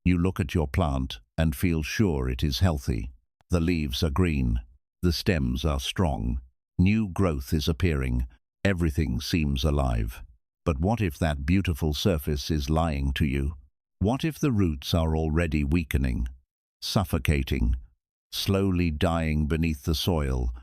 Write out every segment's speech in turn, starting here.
You look at your plant and feel sure it is healthy. The leaves are green. The stems are strong. New growth is appearing. Everything seems alive. But what if that beautiful surface is lying to you? What if the roots are already weakening, suffocating, slowly dying beneath the soil,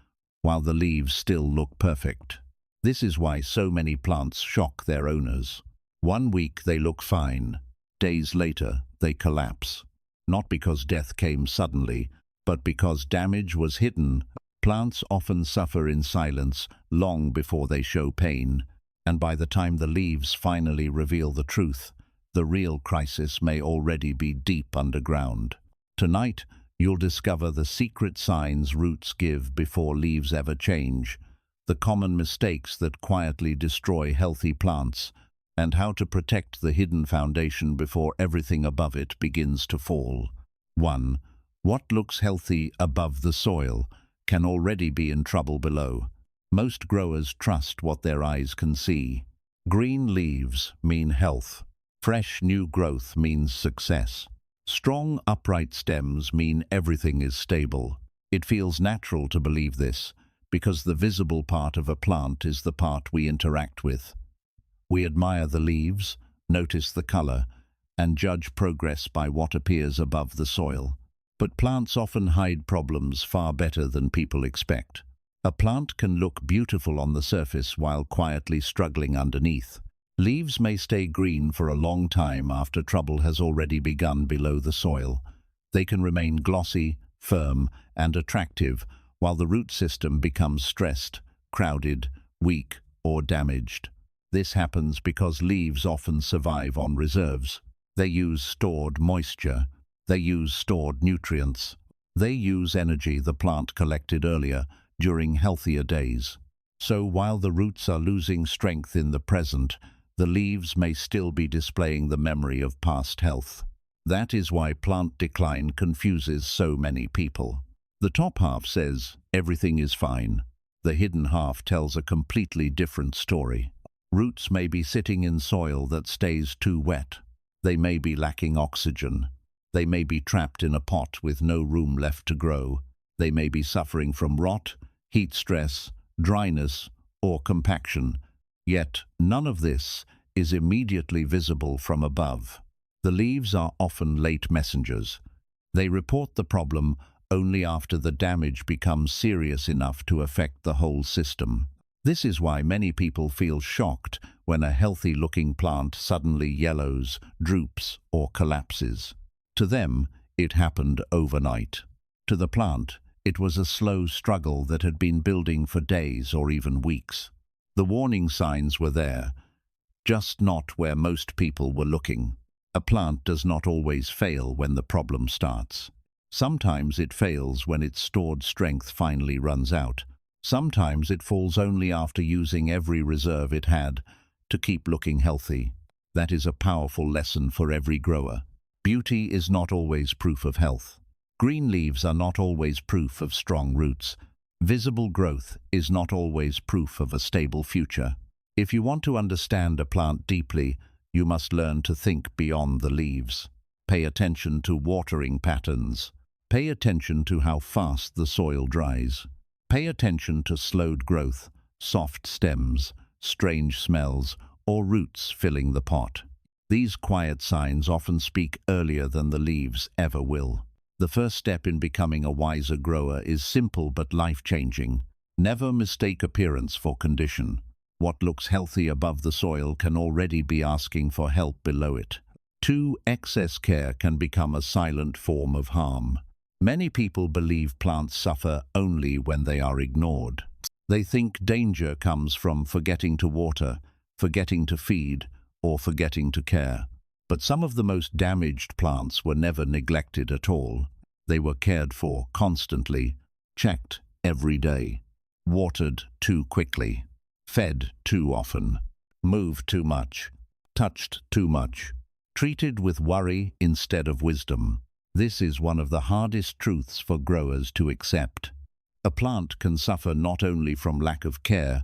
while the leaves still look perfect? This is why so many plants shock their owners. One week they look fine. Days later, they collapse. Not because death came suddenly, but because damage was hidden. Plants often suffer in silence long before they show pain, and by the time the leaves finally reveal the truth, the real crisis may already be deep underground. Tonight, you'll discover the secret signs roots give before leaves ever change, the common mistakes that quietly destroy healthy plants, and how to protect the hidden foundation before everything above it begins to fall. 1. What looks healthy above the soil can already be in trouble below. Most growers trust what their eyes can see. Green leaves mean health. Fresh new growth means success. Strong, upright stems mean everything is stable. It feels natural to believe this, because the visible part of a plant is the part we interact with. We admire the leaves, notice the color, and judge progress by what appears above the soil. But plants often hide problems far better than people expect. A plant can look beautiful on the surface while quietly struggling underneath. Leaves may stay green for a long time after trouble has already begun below the soil. They can remain glossy, firm, and attractive, while the root system becomes stressed, crowded, weak, or damaged. This happens because leaves often survive on reserves. They use stored moisture. They use stored nutrients. They use energy the plant collected earlier, during healthier days. So while the roots are losing strength in the present, the leaves may still be displaying the memory of past health. That is why plant decline confuses so many people. The top half says, everything is fine. The hidden half tells a completely different story. Roots may be sitting in soil that stays too wet. They may be lacking oxygen. They may be trapped in a pot with no room left to grow. They may be suffering from rot, heat stress, dryness, or compaction. Yet none of this is immediately visible from above. The leaves are often late messengers. They report the problem only after the damage becomes serious enough to affect the whole system. This is why many people feel shocked when a healthy-looking plant suddenly yellows, droops, or collapses. To them, it happened overnight. To the plant, it was a slow struggle that had been building for days or even weeks. The warning signs were there, just not where most people were looking. A plant does not always fail when the problem starts. Sometimes it fails when its stored strength finally runs out. Sometimes it falls only after using every reserve it had to keep looking healthy. That is a powerful lesson for every grower. Beauty is not always proof of health. Green leaves are not always proof of strong roots. Visible growth is not always proof of a stable future. If you want to understand a plant deeply, you must learn to think beyond the leaves. Pay attention to watering patterns. Pay attention to how fast the soil dries. Pay attention to slowed growth, soft stems, strange smells, or roots filling the pot. These quiet signs often speak earlier than the leaves ever will. The first step in becoming a wiser grower is simple but life-changing. Never mistake appearance for condition. What looks healthy above the soil can already be asking for help below it. 2. Excess care can become a silent form of harm. Many people believe plants suffer only when they are ignored. They think danger comes from forgetting to water, forgetting to feed, or forgetting to care. But some of the most damaged plants were never neglected at all. They were cared for constantly, checked every day, watered too quickly, fed too often, moved too much, touched too much, treated with worry instead of wisdom. This is one of the hardest truths for growers to accept. A plant can suffer not only from lack of care,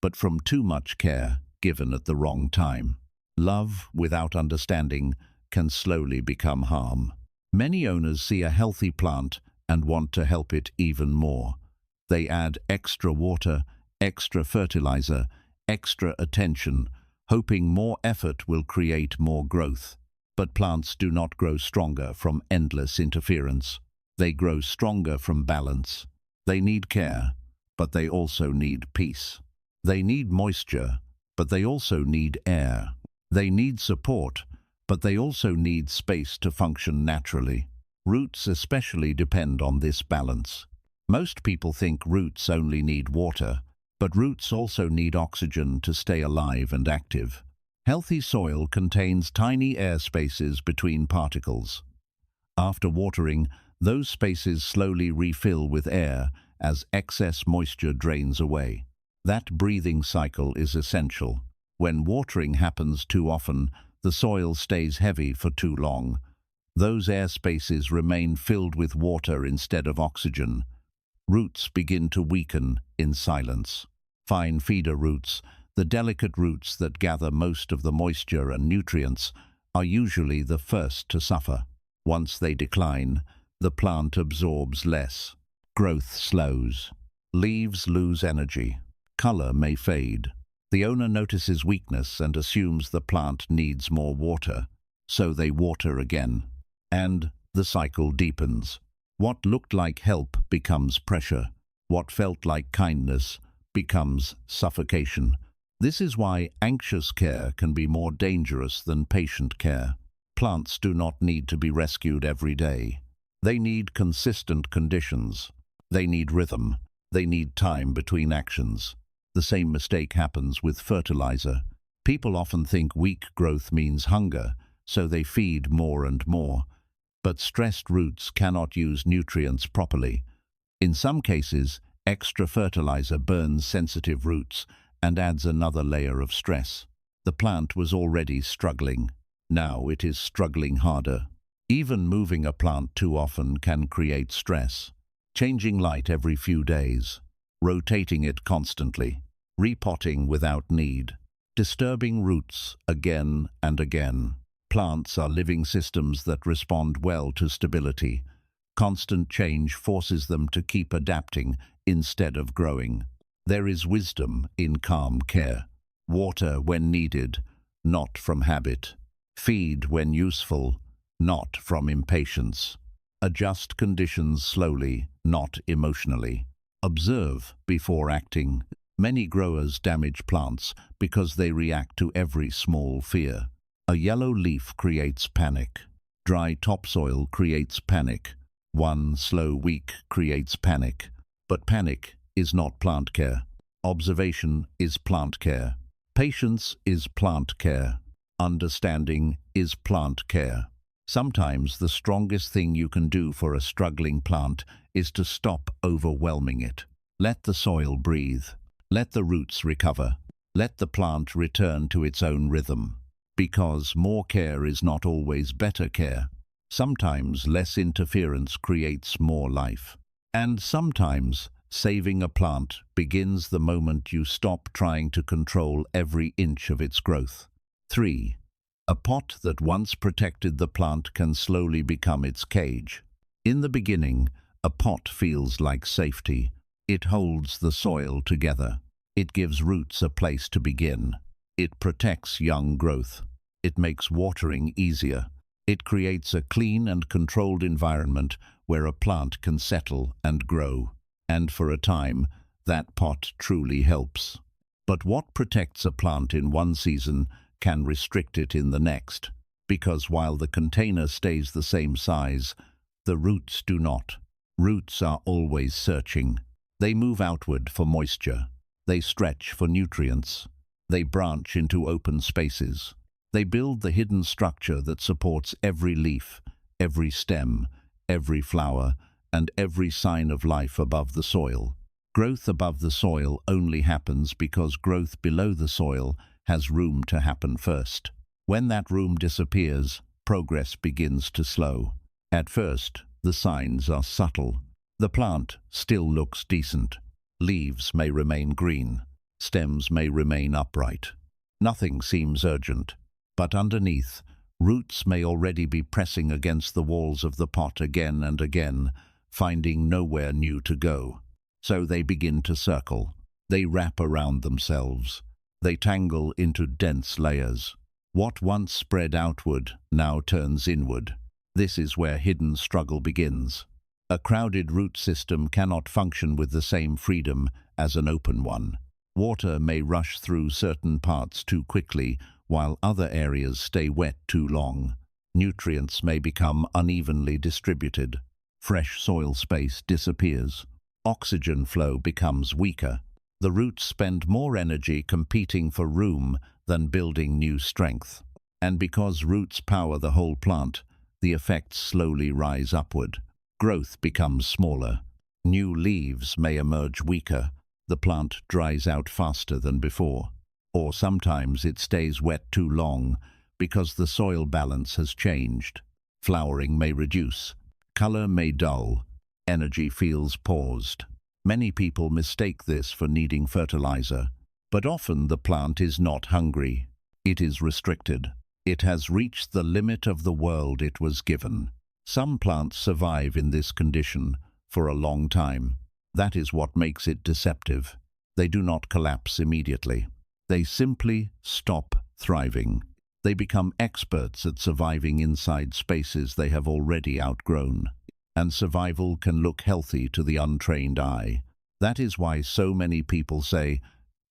but from too much care given at the wrong time. Love without understanding can slowly become harm. Many owners see a healthy plant and want to help it even more. They add extra water, extra fertilizer, extra attention, hoping more effort will create more growth. But plants do not grow stronger from endless interference. They grow stronger from balance. They need care, but they also need peace. They need moisture, but they also need air. They need support, but they also need space to function naturally. Roots especially depend on this balance. Most people think roots only need water, but roots also need oxygen to stay alive and active. Healthy soil contains tiny air spaces between particles. After watering, those spaces slowly refill with air as excess moisture drains away. That breathing cycle is essential. When watering happens too often, the soil stays heavy for too long. Those air spaces remain filled with water instead of oxygen. Roots begin to weaken in silence. Fine feeder roots, the delicate roots that gather most of the moisture and nutrients, are usually the first to suffer. Once they decline, the plant absorbs less. Growth slows. Leaves lose energy. Color may fade. The owner notices weakness and assumes the plant needs more water, so they water again. And the cycle deepens. What looked like help becomes pressure. What felt like kindness becomes suffocation. This is why anxious care can be more dangerous than patient care. Plants do not need to be rescued every day. They need consistent conditions. They need rhythm. They need time between actions. The same mistake happens with fertilizer. People often think weak growth means hunger, so they feed more and more. But stressed roots cannot use nutrients properly. In some cases, extra fertilizer burns sensitive roots and adds another layer of stress. The plant was already struggling. Now it is struggling harder. Even moving a plant too often can create stress. Changing light every few days, rotating it constantly, repotting without need, disturbing roots again and again. Plants are living systems that respond well to stability. Constant change forces them to keep adapting instead of growing. There is wisdom in calm care. Water when needed, not from habit. Feed when useful, not from impatience. Adjust conditions slowly, not emotionally. Observe before acting. Many growers damage plants because they react to every small fear. A yellow leaf creates panic. Dry topsoil creates panic. One slow week creates panic. But panic is not plant care. Observation is plant care. Patience is plant care. Understanding is plant care. Sometimes the strongest thing you can do for a struggling plant is to stop overwhelming it. Let the soil breathe. Let the roots recover. Let the plant return to its own rhythm. Because more care is not always better care. Sometimes less interference creates more life. And sometimes saving a plant begins the moment you stop trying to control every inch of its growth. 3. A pot that once protected the plant can slowly become its cage. In the beginning, a pot feels like safety. It holds the soil together. It gives roots a place to begin. It protects young growth. It makes watering easier. It creates a clean and controlled environment where a plant can settle and grow. And for a time, that pot truly helps. But what protects a plant in one season can restrict it in the next, because while the container stays the same size, the roots do not. Roots are always searching. They move outward for moisture. They stretch for nutrients. They branch into open spaces. They build the hidden structure that supports every leaf, every stem, every flower, and every sign of life above the soil. Growth above the soil only happens because growth below the soil has room to happen first. When that room disappears, progress begins to slow. At first, the signs are subtle. The plant still looks decent. Leaves may remain green. Stems may remain upright. Nothing seems urgent. But underneath, Roots may already be pressing against the walls of the pot again and again, finding nowhere new to go. So they begin to circle. They wrap around themselves. They tangle into dense layers. What once spread outward now turns inward. This is where hidden struggle begins. A crowded root system cannot function with the same freedom as an open one. Water may rush through certain parts too quickly, while other areas stay wet too long. Nutrients may become unevenly distributed. Fresh soil space disappears. Oxygen flow becomes weaker. The roots spend more energy competing for room than building new strength. And because roots power the whole plant, the effects slowly rise upward. Growth becomes smaller. New leaves may emerge weaker. The plant dries out faster than before. Or sometimes it stays wet too long because the soil balance has changed. Flowering may reduce. Color may dull. Energy feels paused. Many people mistake this for needing fertilizer, but often the plant is not hungry. It is restricted. It has reached the limit of the world it was given. Some plants survive in this condition for a long time. That is what makes it deceptive. They do not collapse immediately. They simply stop thriving. They become experts at surviving inside spaces they have already outgrown. And survival can look healthy to the untrained eye. That is why so many people say,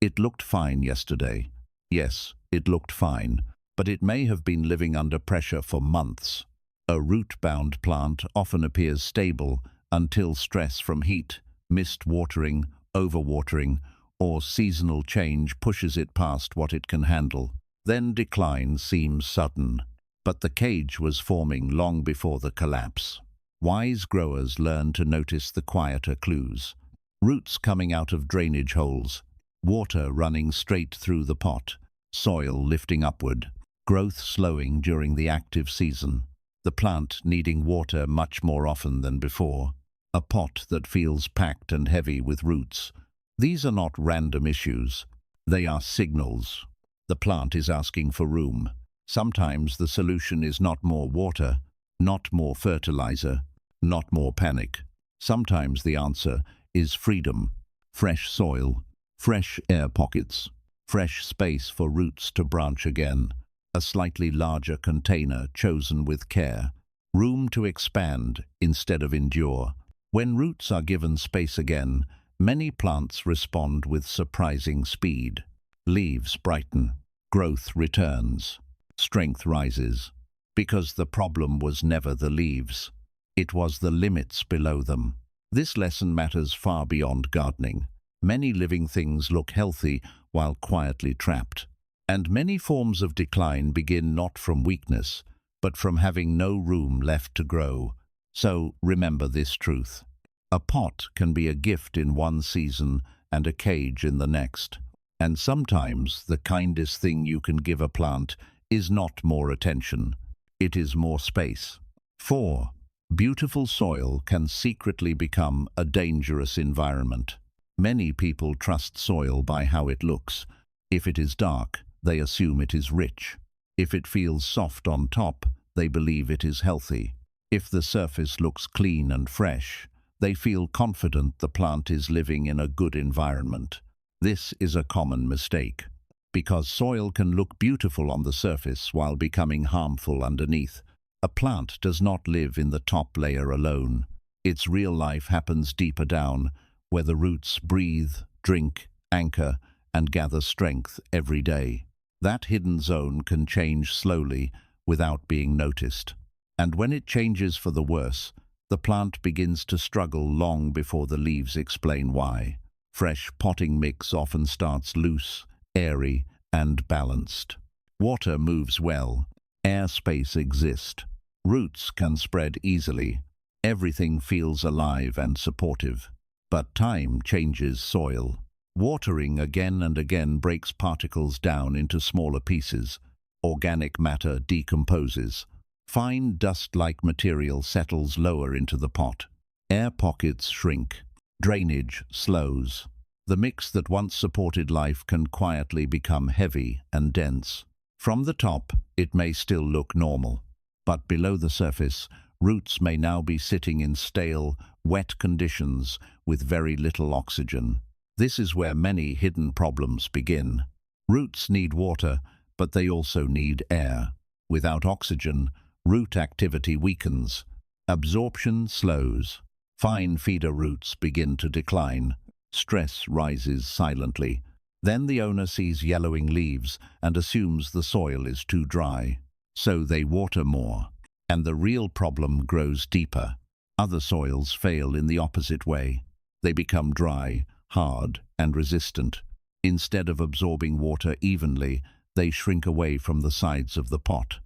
"It looked fine yesterday." Yes, it looked fine, but it may have been living under pressure for months. A root-bound plant often appears stable until stress from heat, missed watering, overwatering, or seasonal change pushes it past what it can handle. Then decline seems sudden, but the cage was forming long before the collapse. Wise growers learn to notice the quieter clues. Roots coming out of drainage holes, water running straight through the pot, soil lifting upward, growth slowing during the active season, the plant needing water much more often than before, a pot that feels packed and heavy with roots. These are not random issues. They are signals. The plant is asking for room. Sometimes the solution is not more water, not more fertilizer, not more panic. Sometimes the answer is freedom, fresh soil, fresh air pockets, fresh space for roots to branch again, a slightly larger container chosen with care, room to expand instead of endure. When roots are given space again, many plants respond with surprising speed. Leaves brighten, growth returns, strength rises, because the problem was never the leaves. It was the limits below them. This lesson matters far beyond gardening. Many living things look healthy while quietly trapped. And many forms of decline begin not from weakness, but from having no room left to grow. So remember this truth. A pot can be a gift in one season and a cage in the next. And sometimes the kindest thing you can give a plant is not more attention. It is more space. 4. Beautiful soil can secretly become a dangerous environment. Many people trust soil by how it looks. If it is dark, they assume it is rich. If it feels soft on top, they believe it is healthy. If the surface looks clean and fresh, they feel confident the plant is living in a good environment. This is a common mistake, because soil can look beautiful on the surface while becoming harmful underneath. A plant does not live in the top layer alone. Its real life happens deeper down, where the roots breathe, drink, anchor, and gather strength every day. That hidden zone can change slowly without being noticed. And when it changes for the worse, the plant begins to struggle long before the leaves explain why. Fresh potting mix often starts loose, airy, and balanced. Water moves well. Air space exists. Roots can spread easily. Everything feels alive and supportive. But time changes soil. Watering again and again breaks particles down into smaller pieces. Organic matter decomposes. Fine dust-like material settles lower into the pot. Air pockets shrink. Drainage slows. The mix that once supported life can quietly become heavy and dense. From the top, it may still look normal, but below the surface, roots may now be sitting in stale, wet conditions with very little oxygen. This is where many hidden problems begin. Roots need water, but they also need air. Without oxygen, root activity weakens. Absorption slows. Fine feeder roots begin to decline. Stress rises silently. Then the owner sees yellowing leaves and assumes the soil is too dry. So they water more. And the real problem grows deeper. Other soils fail in the opposite way. They become dry, hard, and resistant. Instead of absorbing water evenly, they shrink away from the sides of the pot.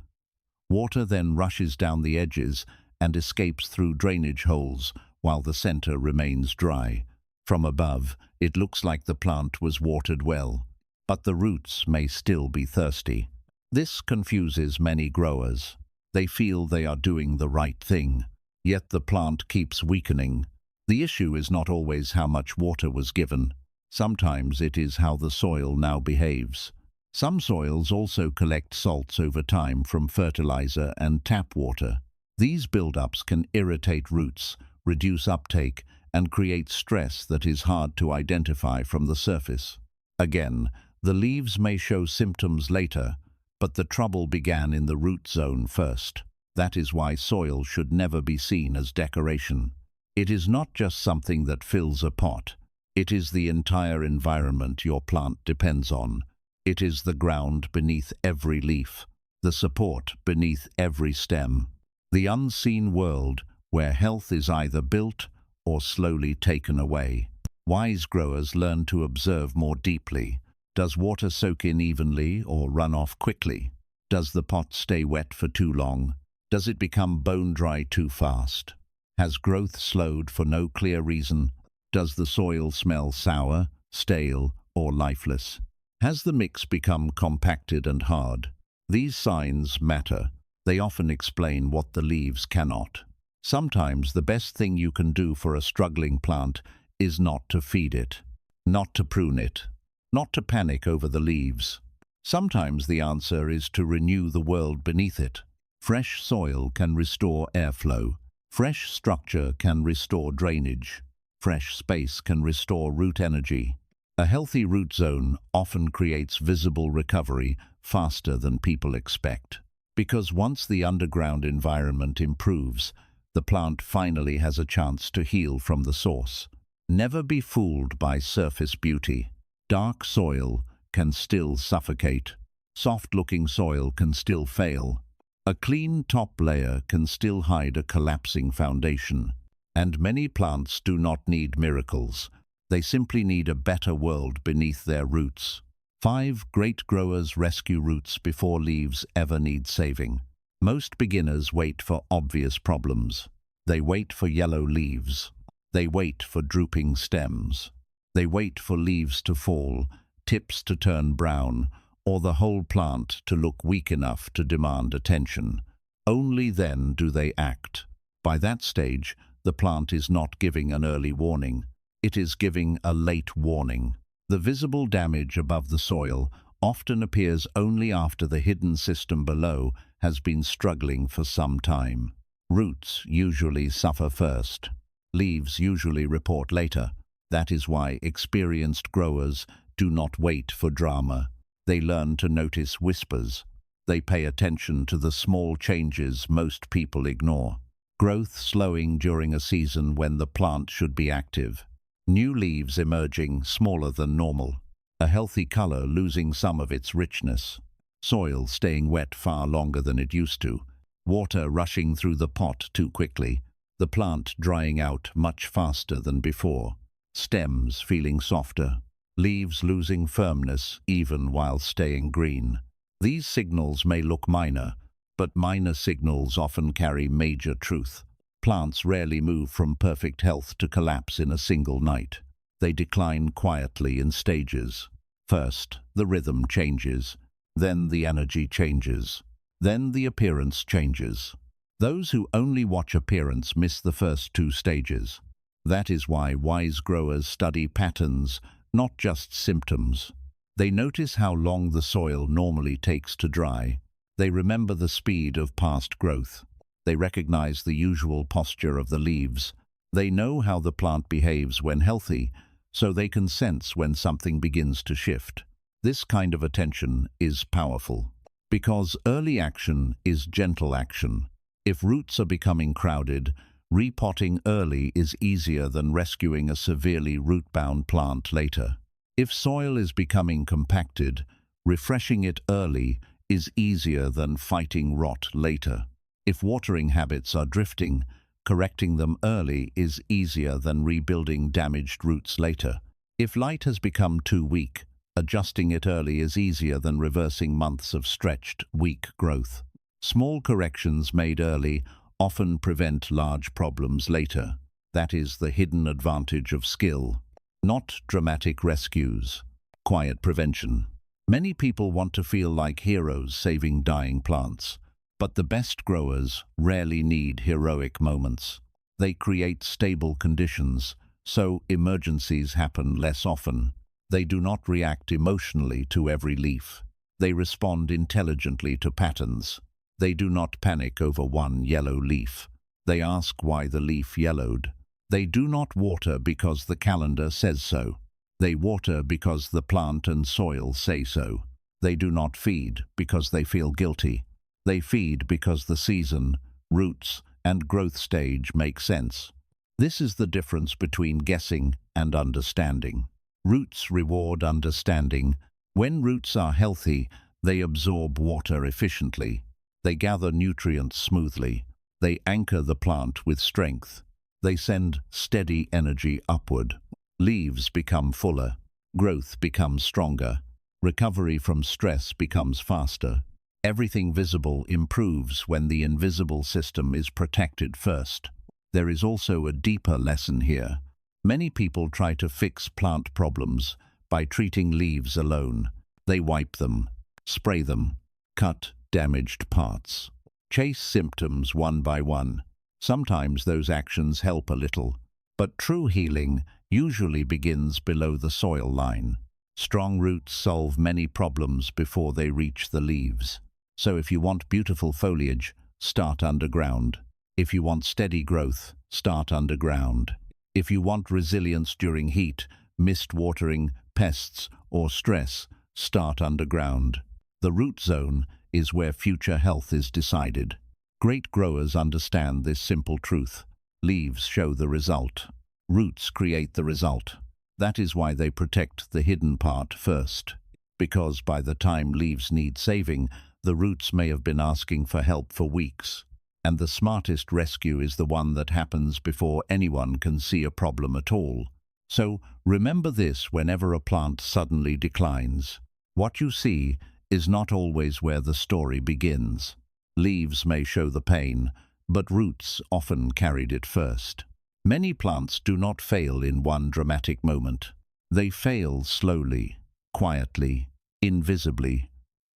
Water then rushes down the edges and escapes through drainage holes while the center remains dry. From above, it looks like the plant was watered well, but the roots may still be thirsty. This confuses many growers. They feel they are doing the right thing, yet the plant keeps weakening. The issue is not always how much water was given. Sometimes it is how the soil now behaves. Some soils also collect salts over time from fertilizer and tap water. These buildups can irritate roots, reduce uptake, and create stress that is hard to identify from the surface. Again, the leaves may show symptoms later, but the trouble began in the root zone first. That is why soil should never be seen as decoration. It is not just something that fills a pot. It is the entire environment your plant depends on. It is the ground beneath every leaf, the support beneath every stem, the unseen world where health is either built or slowly taken away. Wise growers learn to observe more deeply. Does water soak in evenly or run off quickly? Does the pot stay wet for too long? Does it become bone dry too fast? Has growth slowed for no clear reason? Does the soil smell sour, stale, or lifeless? Has the mix become compacted and hard? These signs matter. They often explain what the leaves cannot. Sometimes the best thing you can do for a struggling plant is not to feed it, not to prune it, not to panic over the leaves. Sometimes the answer is to renew the world beneath it. Fresh soil can restore airflow. Fresh structure can restore drainage. Fresh space can restore root energy. A healthy root zone often creates visible recovery faster than people expect. Because once the underground environment improves, the plant finally has a chance to heal from the source. Never be fooled by surface beauty. Dark soil can still suffocate. Soft-looking soil can still fail. A clean top layer can still hide a collapsing foundation. And many plants do not need miracles. They simply need a better world beneath their roots. 5 great growers rescue roots before leaves ever need saving. Most beginners wait for obvious problems. They wait for yellow leaves. They wait for drooping stems. They wait for leaves to fall, tips to turn brown, or the whole plant to look weak enough to demand attention. Only then do they act. By that stage, the plant is not giving an early warning. It is giving a late warning. The visible damage above the soil often appears only after the hidden system below has been struggling for some time. Roots usually suffer first. Leaves usually report later. That is why experienced growers do not wait for drama. They learn to notice whispers. They pay attention to the small changes most people ignore. Growth slowing during a season when the plant should be active. New leaves emerging smaller than normal. A healthy color losing some of its richness. Soil staying wet far longer than it used to. Water rushing through the pot too quickly. The plant drying out much faster than before. Stems feeling softer. Leaves losing firmness even while staying green. These signals may look minor, but minor signals often carry major truth. Plants rarely move from perfect health to collapse in a single night. They decline quietly in stages. First, the rhythm changes. Then the energy changes. Then the appearance changes. Those who only watch appearance miss the first 2 stages. That is why wise growers study patterns, not just symptoms. They notice how long the soil normally takes to dry. They remember the speed of past growth. They recognize the usual posture of the leaves. They know how the plant behaves when healthy, so they can sense when something begins to shift. This kind of attention is powerful, because early action is gentle action. If roots are becoming crowded, repotting early is easier than rescuing a severely root-bound plant later. If soil is becoming compacted, refreshing it early is easier than fighting rot later. If watering habits are drifting, correcting them early is easier than rebuilding damaged roots later. If light has become too weak, adjusting it early is easier than reversing months of stretched, weak growth. Small corrections made early often prevent large problems later. That is the hidden advantage of skill. Not dramatic rescues. Quiet prevention. Many people want to feel like heroes saving dying plants. But the best growers rarely need heroic moments. They create stable conditions, so emergencies happen less often. They do not react emotionally to every leaf. They respond intelligently to patterns. They do not panic over one yellow leaf. They ask why the leaf yellowed. They do not water because the calendar says so. They water because the plant and soil say so. They do not feed because they feel guilty. They feed because the season, roots, and growth stage make sense. This is the difference between guessing and understanding. Roots reward understanding. When roots are healthy, they absorb water efficiently. They gather nutrients smoothly. They anchor the plant with strength. They send steady energy upward. Leaves become fuller. Growth becomes stronger. Recovery from stress becomes faster. Everything visible improves when the invisible system is protected first. There is also a deeper lesson here. Many people try to fix plant problems by treating leaves alone. They wipe them, spray them, cut damaged parts, chase symptoms one by one. Sometimes those actions help a little, but true healing usually begins below the soil line. Strong roots solve many problems before they reach the leaves. So if you want beautiful foliage, start underground. If you want steady growth, start underground. If you want resilience during heat, mist watering, pests, or stress, start underground. The root zone is where future health is decided. Great growers understand this simple truth. Leaves show the result. Roots create the result. That is why they protect the hidden part first. Because by the time leaves need saving, the roots may have been asking for help for weeks. And the smartest rescue is the one that happens before anyone can see a problem at all. So remember this whenever a plant suddenly declines. What you see is not always where the story begins. Leaves may show the pain, but roots often carried it first. Many plants do not fail in one dramatic moment. They fail slowly, quietly, invisibly,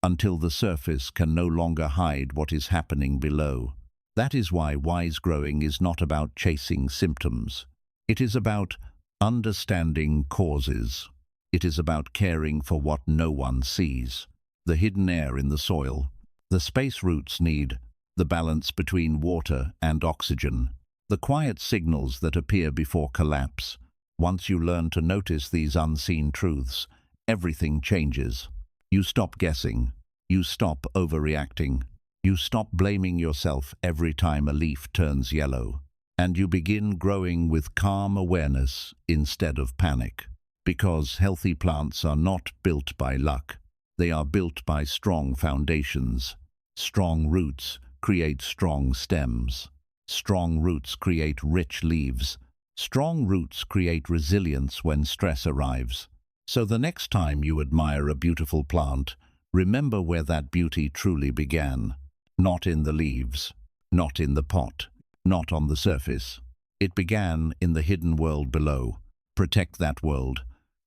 until the surface can no longer hide what is happening below. That is why wise growing is not about chasing symptoms. It is about understanding causes. It is about caring for what no one sees. The hidden air in the soil, the space roots need, the balance between water and oxygen, the quiet signals that appear before collapse. Once you learn to notice these unseen truths, everything changes. You stop guessing. You stop overreacting. You stop blaming yourself every time a leaf turns yellow. And you begin growing with calm awareness instead of panic. Because healthy plants are not built by luck. They are built by strong foundations. Strong roots create strong stems. Strong roots create rich leaves. Strong roots create resilience when stress arrives. So the next time you admire a beautiful plant, remember where that beauty truly began. Not in the leaves, not in the pot, not on the surface. It began in the hidden world below. Protect that world,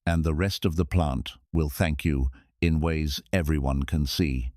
and the rest of the plant will thank you in ways everyone can see.